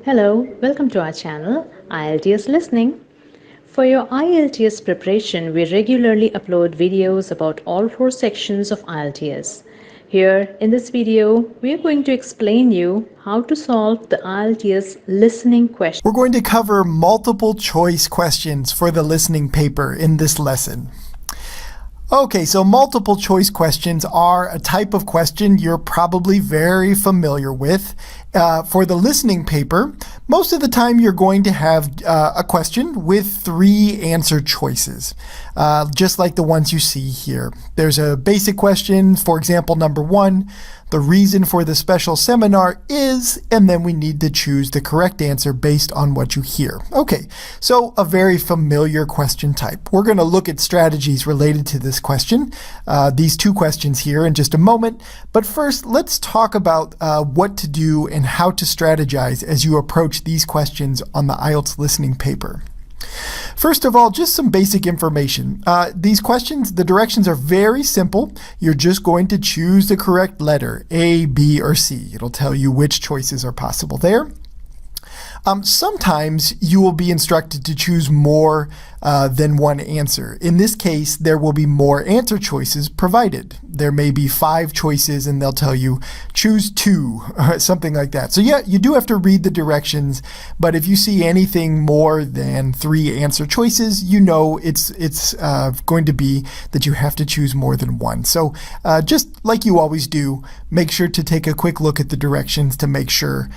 Hello, welcome to our channel, IELTS Listening. For your IELTS preparation, we regularly upload videos about all four sections of IELTS. Here in this video, we are going to explain you how to solve the IELTS listening question. We're going to cover multiple choice questions for the listening paper in this lesson. Okay, so multiple choice questions are a type of question you're probably very familiar with. For the listening paper, most of the time you're going to have a question with three answer choices, just like the ones you see here. There's a basic question, for example, number 1, the reason for the special seminar is, and then we need to choose the correct answer based on what you hear. Okay, so a very familiar question type. We're going to look at strategies related to this question, these two questions here in just a moment. But first, let's talk about what to do and how to strategize as you approach these questions on the IELTS listening paper. First of all, just some basic information. These questions, the directions are very simple. You're just going to choose the correct letter, A, B, or C. It'll tell you which choices are possible there. Sometimes you will be instructed to choose more than one answer. In this case, there will be more answer choices provided. There may be 5 choices and they'll tell you choose 2, something like that. So yeah, you do have to read the directions, but if you see anything more than 3 answer choices, you know it's going to be that you have to choose more than one. So just like you always do, make sure to take a quick look at the directions to make sure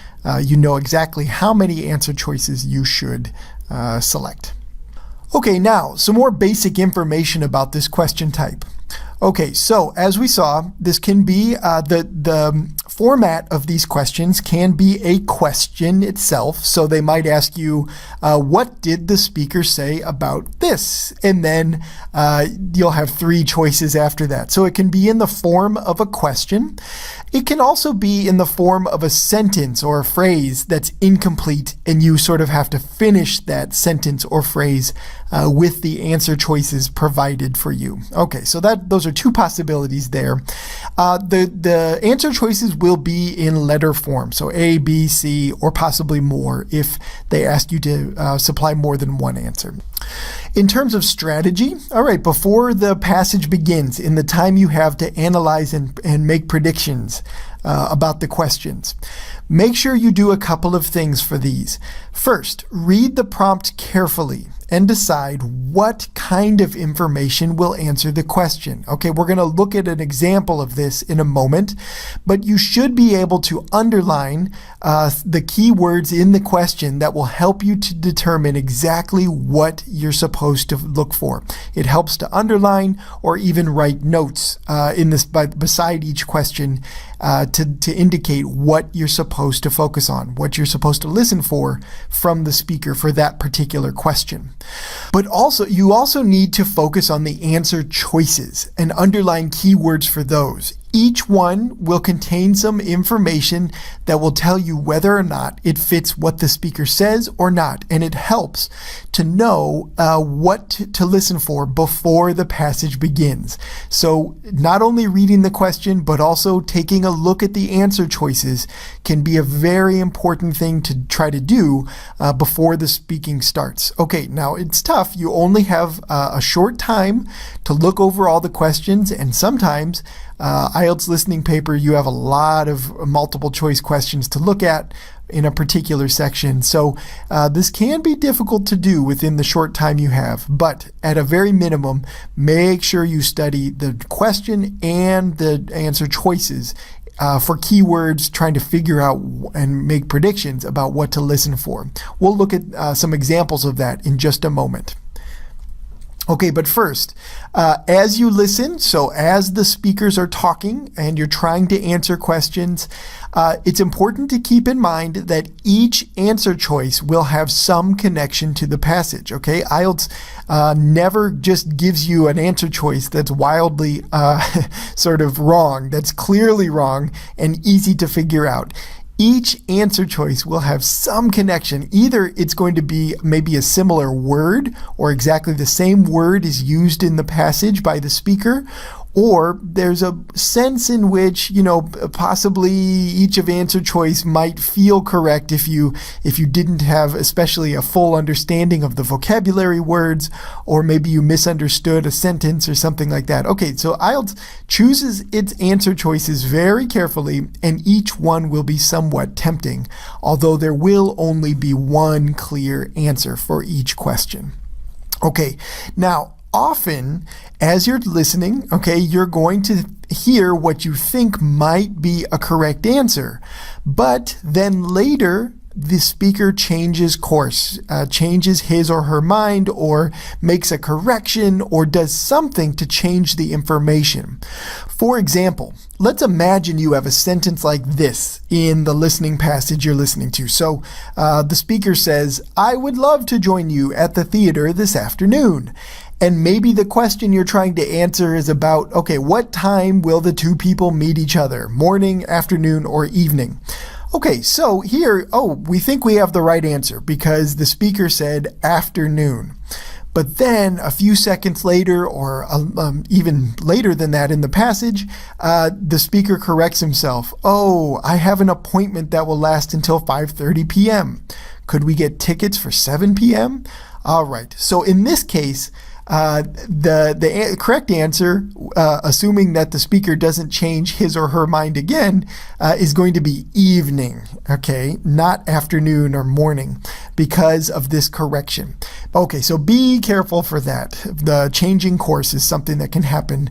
you know exactly how many answer choices you should select. Okay, now some more basic information about this question type. Okay, so as we saw, this can be the format of these questions can be a question itself. So they might ask you, what did the speaker say about this? And then you'll have 3 choices after that. So it can be in the form of a question. It can also be in the form of a sentence or a phrase that's incomplete, and you sort of have to finish that sentence or phrase with the answer choices provided for you. Okay, so those are 2 possibilities there. The answer choices will be in letter form, so A, B, C, or possibly more if they ask you to supply more than one answer. In terms of strategy, all right, before the passage begins, in the time you have to analyze and make predictions about the questions, make sure you do a couple of things for these. First, read the prompt carefully and decide what kind of information will answer the question. Okay, we're going to look at an example of this in a moment, but you should be able to underline the key words in the question that will help you to determine exactly what you're supposed to look for. It helps to underline or even write notes beside each question to indicate what you're supposed to focus on, what you're supposed to listen for from the speaker for that particular question. But you also need to focus on the answer choices and underline keywords for those. Each one will contain some information that will tell you whether or not it fits what the speaker says or not, and it helps to know what to listen for before the passage begins. So not only reading the question, but also taking a look at the answer choices can be a very important thing to try to do before the speaking starts. Okay, now it's tough. You only have a short time to look over all the questions, and sometimes IELTS listening paper, you have a lot of multiple choice questions to look at in a particular section. So this can be difficult to do within the short time you have, but at a very minimum, make sure you study the question and the answer choices for keywords, trying to figure out and make predictions about what to listen for. We'll look at some examples of that in just a moment. Okay, but first, as you listen, so as the speakers are talking and you're trying to answer questions, it's important to keep in mind that each answer choice will have some connection to the passage, okay? IELTS never just gives you an answer choice that's wildly sort of wrong, that's clearly wrong and easy to figure out. Each answer choice will have some connection. Either it's going to be maybe a similar word or exactly the same word is used in the passage by the speaker, Or there's a sense in which, possibly each of answer choice might feel correct if you didn't have especially a full understanding of the vocabulary words, or maybe you misunderstood a sentence or something like that. Okay, so IELTS chooses its answer choices very carefully, and each one will be somewhat tempting, although there will only be one clear answer for each question. Okay, now often as you're listening, you're going to hear what you think might be a correct answer, but then later the speaker changes course, changes his or her mind, or makes a correction, or does something to change the information. For example, let's imagine you have a sentence like this in the listening passage you're listening to. So the speaker says, "I would love to join you at the theater this afternoon." And maybe the question you're trying to answer is about, what time will the two people meet each other? Morning, afternoon, or evening? Okay, so here, we think we have the right answer because the speaker said afternoon. But then a few seconds later, or even later than that in the passage, the speaker corrects himself. I have an appointment that will last until 5:30 p.m. Could we get tickets for 7 p.m.? All right, so in this case, the correct answer, assuming that the speaker doesn't change his or her mind again, is going to be evening, not afternoon or morning, because of this correction. Okay, so be careful for that. The changing course is something that can happen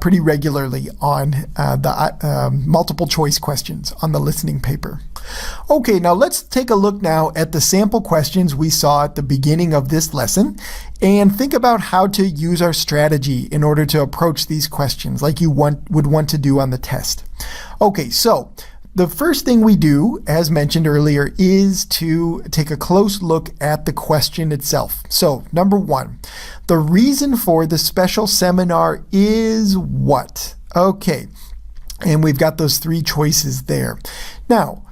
pretty regularly on the multiple choice questions on the listening paper. Okay, now let's take a look now at the sample questions we saw at the beginning of this lesson and think about how to use our strategy in order to approach these questions like you would want to do on the test. Okay, so the first thing we do, as mentioned earlier, is to take a close look at the question itself. So, number one, the reason for the special seminar is what? Okay, and we've got those three choices there. Now,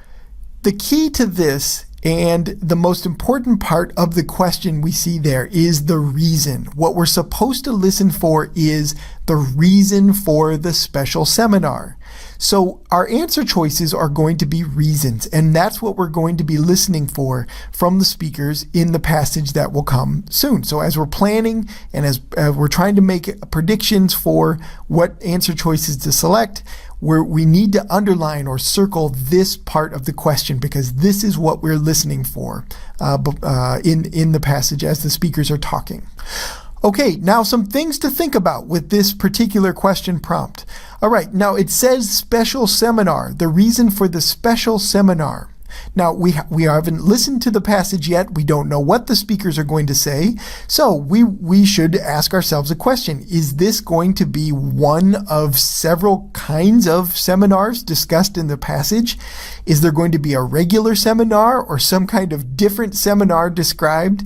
the key to this and the most important part of the question we see there is the reason. What we're supposed to listen for is the reason for the special seminar. So our answer choices are going to be reasons, and that's what we're going to be listening for from the speakers in the passage that will come soon. So as we're planning and as we're trying to make predictions for what answer choices to select, we need to underline or circle this part of the question because this is what we're listening for in the passage as the speakers are talking. Okay, now some things to think about with this particular question prompt. All right, now it says special seminar, the reason for the special seminar. Now, we haven't listened to the passage yet. We don't know what the speakers are going to say. So we should ask ourselves a question. Is this going to be one of several kinds of seminars discussed in the passage? Is there going to be a regular seminar or some kind of different seminar described?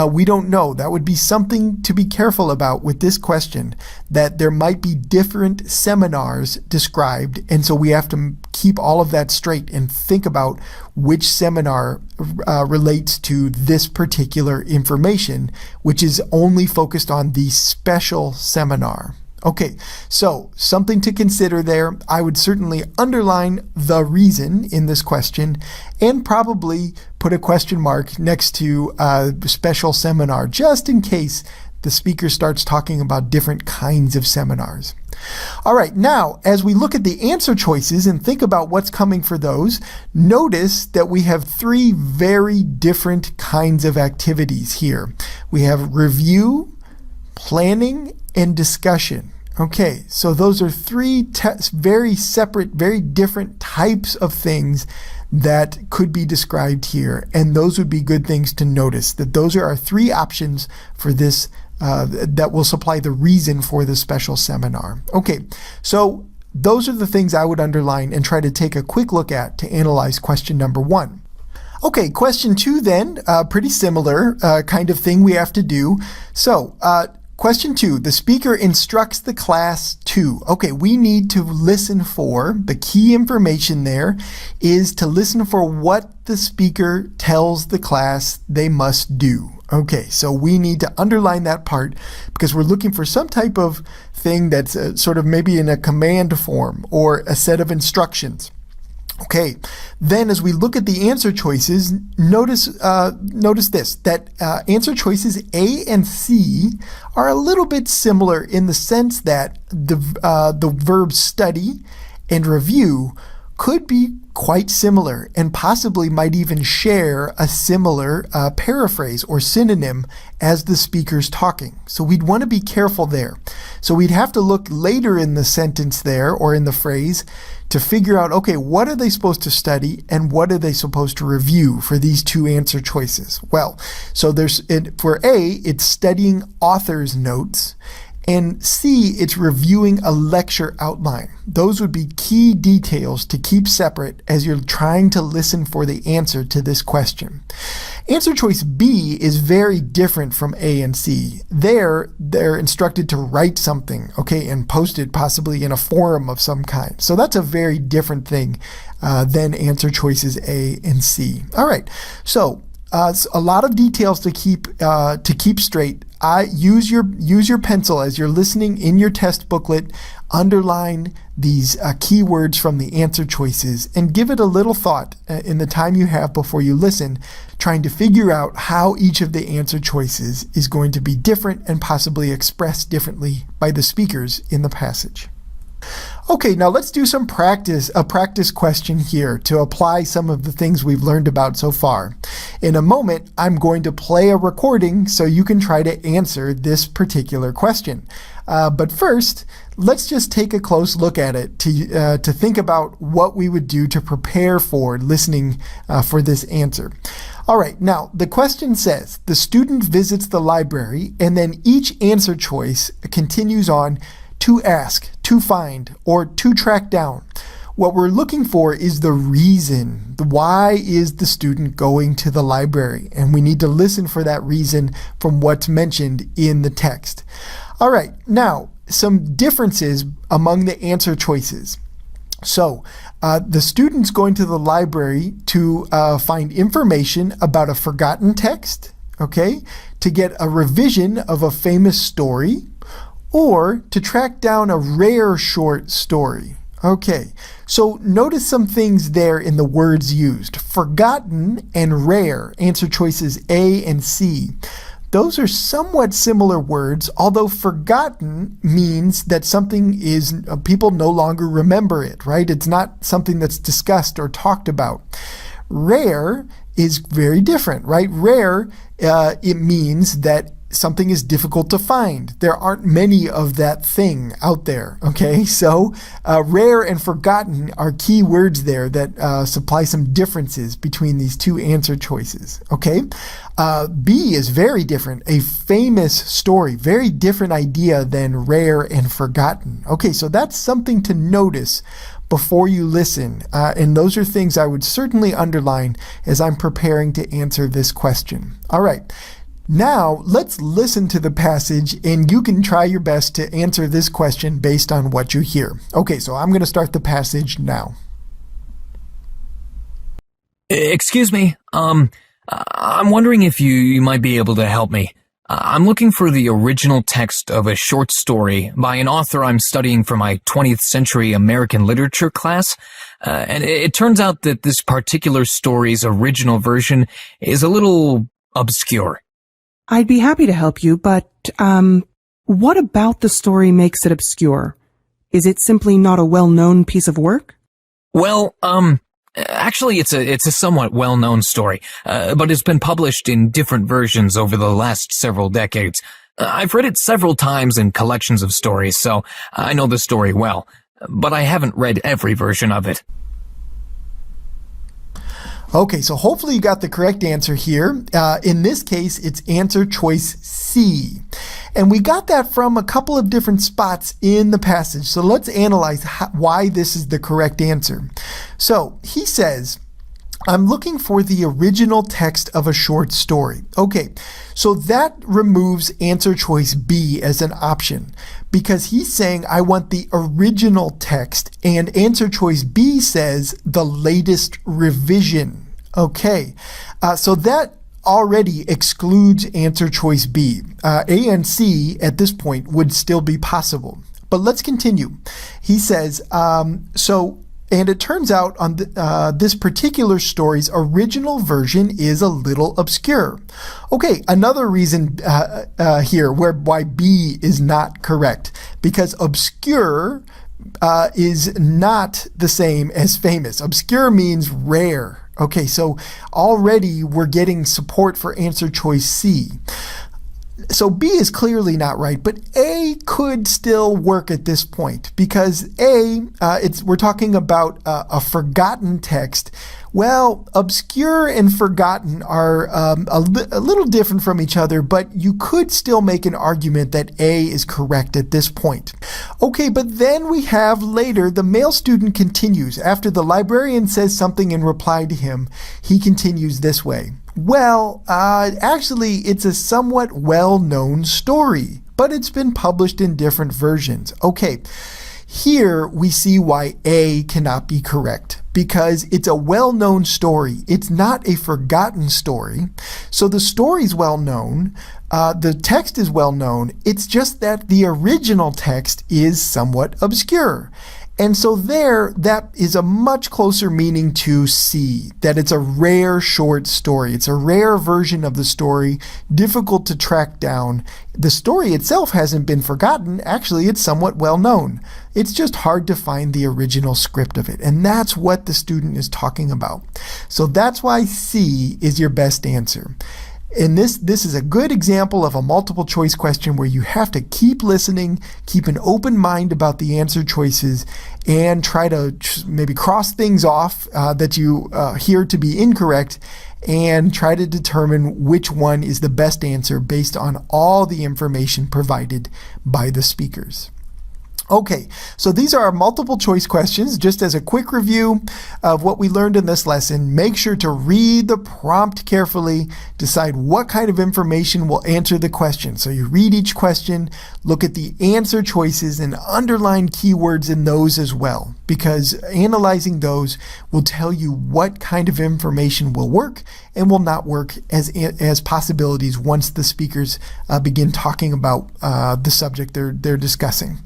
We don't know. That would be something to be careful about with this question, that there might be different seminars described. And so we have to keep all of that straight and think about which seminar relates to this particular information, which is only focused on the special seminar. Okay, so something to consider there. I would certainly underline the reason in this question and probably put a question mark next to special seminar just in case the speaker starts talking about different kinds of seminars. All right, now as we look at the answer choices and think about what's coming for those, notice that we have three very different kinds of activities here. We have review, planning, and discussion. Okay, so those are three very separate, very different types of things that could be described here, and those would be good things to notice, that those are our three options for this that will supply the reason for the special seminar. Okay, so those are the things I would underline and try to take a quick look at to analyze question number one. Okay, question two then, pretty similar kind of thing we have to do. So, question two, the speaker instructs the class to. Okay, we need to listen for, the key information there is to listen for what the speaker tells the class they must do. Okay, so we need to underline that part because we're looking for some type of thing that's sort of maybe in a command form or a set of instructions. Okay, then as we look at the answer choices, notice this, that answer choices A and C are a little bit similar in the sense that the verbs study and review could be quite similar and possibly might even share a similar paraphrase or synonym as the speaker's talking. So we'd want to be careful there. So we'd have to look later in the sentence there or in the phrase to figure out, okay, what are they supposed to study and what are they supposed to review for these two answer choices? Well, so for A, it's studying author's notes, and C, it's reviewing a lecture outline. Those would be key details to keep separate as you're trying to listen for the answer to this question. Answer choice B is very different from A and C. They're instructed to write something, okay, and post it possibly in a forum of some kind. So that's a very different thing than answer choices A and C. All right, so a lot of details to keep straight. Use your pencil as you're listening in your test booklet. Underline these keywords from the answer choices and give it a little thought in the time you have before you listen, trying to figure out how each of the answer choices is going to be different and possibly expressed differently by the speakers in the passage. Okay, now let's do a practice question here to apply some of the things we've learned about so far. In a moment, I'm going to play a recording so you can try to answer this particular question. But first, let's just take a close look at it to think about what we would do to prepare for listening for this answer. All right, now the question says, the student visits the library, and then each answer choice continues on to ask, to find, or to track down. What we're looking for is the reason. Why is the student going to the library? And we need to listen for that reason from what's mentioned in the text. All right, now some differences among the answer choices. So the student's going to the library to find information about a forgotten text, okay, to get a revision of a famous story, or to track down a rare short story. Okay, so notice some things there in the words used. Forgotten and rare, answer choices A and C. Those are somewhat similar words, although forgotten means that something is, people no longer remember it, right? It's not something that's discussed or talked about. Rare is very different, right? Rare, it means that something is difficult to find. There aren't many of that thing out there, okay? So rare and forgotten are key words there that supply some differences between these two answer choices, okay? B is very different. A famous story, very different idea than rare and forgotten. Okay, so that's something to notice before you listen. And those are things I would certainly underline as I'm preparing to answer this question. All right. Now, let's listen to the passage, and you can try your best to answer this question based on what you hear. Okay, so I'm going to start the passage now. Excuse me, I'm wondering if you might be able to help me. I'm looking for the original text of a short story by an author I'm studying for my 20th century American literature class, and it turns out that this particular story's original version is a little obscure. I'd be happy to help you, but, what about the story makes it obscure? Is it simply not a well-known piece of work? Well, actually it's a somewhat well-known story, but it's been published in different versions over the last several decades. I've read it several times in collections of stories, so I know the story well, but I haven't read every version of it. Okay, so hopefully you got the correct answer here. In this case, it's answer choice C. And we got that from a couple of different spots in the passage. So let's analyze why this is the correct answer. So he says, I'm looking for the original text of a short story. Okay, so that removes answer choice B as an option because he's saying I want the original text, and answer choice B says the latest revision. Okay, so that already excludes answer choice B. A and C at this point would still be possible. But let's continue. He says, and it turns out on this particular story's original version is a little obscure. Okay, another reason here why B is not correct, because obscure is not the same as famous. Obscure means rare. Okay, so already we're getting support for answer choice C. So B is clearly not right, but A could still work at this point because A, we're talking about a forgotten text. Well, obscure and forgotten are a little different from each other, but you could still make an argument that A is correct at this point. Okay, but then we have later, the male student continues. After the librarian says something in reply to him, he continues this way. Well, actually, it's a somewhat well-known story, but it's been published in different versions. Okay, here we see why A cannot be correct, because it's a well-known story. It's not a forgotten story. So the story's well-known, the text is well-known. It's just that the original text is somewhat obscure. And so that is a much closer meaning to C, that it's a rare short story. It's a rare version of the story, difficult to track down. The story itself hasn't been forgotten. Actually, it's somewhat well known. It's just hard to find the original script of it. And that's what the student is talking about. So that's why C is your best answer. And this is a good example of a multiple choice question where you have to keep listening, keep an open mind about the answer choices, and try to maybe cross things off that you hear to be incorrect, and try to determine which one is the best answer based on all the information provided by the speakers. Okay, so these are our multiple choice questions. Just as a quick review of what we learned in this lesson, make sure to read the prompt carefully, decide what kind of information will answer the question. So you read each question, look at the answer choices, and underline keywords in those as well, because analyzing those will tell you what kind of information will work and will not work as possibilities once the speakers begin talking about the subject they're discussing.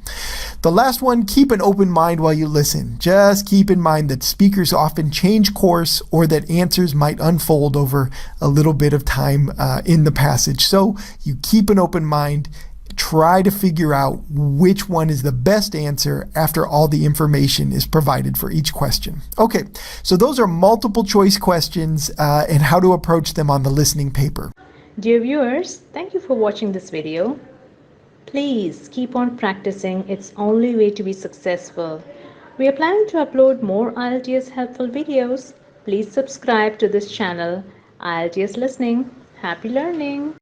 The last one, keep an open mind while you listen. Just keep in mind that speakers often change course or that answers might unfold over a little bit of time in the passage. So you keep an open mind. Try to figure out which one is the best answer after all the information is provided for each question. Okay, so those are multiple choice questions and how to approach them on the listening paper. Dear viewers, thank you for watching this video. Please keep on practicing. It's only way to be successful. We are planning to upload more IELTS helpful videos. Please subscribe to this channel. IELTS Listening. Happy learning!